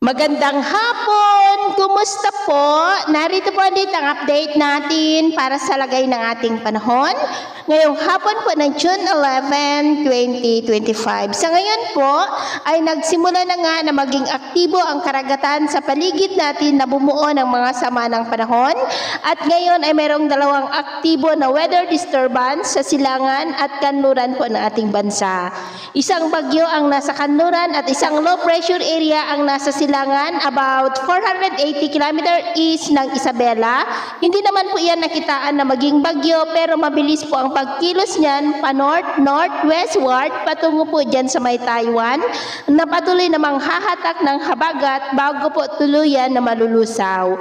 Magandang hapon! Kumusta po? Narito po ulit ang update natin para sa lagay ng ating panahon. Ngayong hapon po ng June 11, 2025. Sa ngayon po ay nagsimula na nga na maging aktibo ang karagatan sa paligid natin na bumuo ng mga sama ng panahon. At ngayon ay mayroong dalawang aktibo na weather disturbance sa silangan at kanluran po ng ating bansa. Isang bagyo ang nasa kanluran at isang low pressure area ang nasa silangan about 480 km east ng Isabela. Hindi naman po yan nakitaan na maging bagyo pero mabilis po ang pagkilos niyan pa north-northwestward patungo po dyan sa may Taiwan na patuloy namang hahatak ng habagat bago po tuluyan na malulusaw.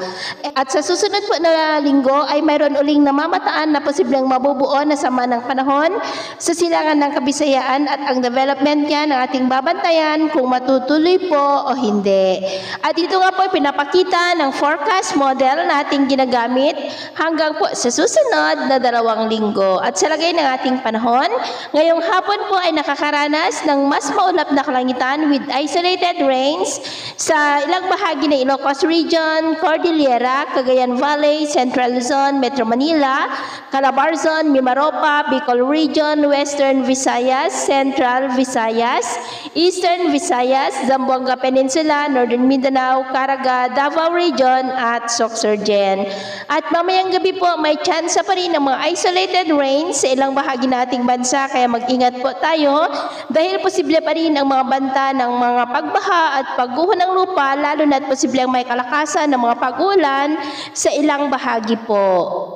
At sa susunod po na linggo ay mayroon uling namamataan na posibleng mabubuo na sama ng panahon sa silangan ng Kabisayaan at ang development niya ng ating babantayan kung matutuloy po o hindi. At ito nga po pinapakita ng forecast model na ating ginagamit hanggang po sa susunod na 2 linggo. At sa lagay ng ating panahon, ngayong hapon po ay nakakaranas ng mas maulap na kalangitan with isolated rains sa ilang bahagi ng Ilocos Region, Cordillera, Cagayan Valley, Central Luzon, Metro Manila, Calabarzon, Mimaropa, Bicol Region, Western Visayas, Central Visayas, Eastern Visayas, Zamboanga Peninsula, Northern Mindanao, Caraga, Davao Region at Sorsogon. At mamayang gabi po may tsansa pa rin ng mga isolated rains sa ilang bahagi nating bansa kaya mag-ingat po tayo dahil posible pa rin ang mga banta ng mga pagbaha at pagguho ng lupa lalo na't posibleng may kalakasan ng mga pag-ulan sa ilang bahagi po.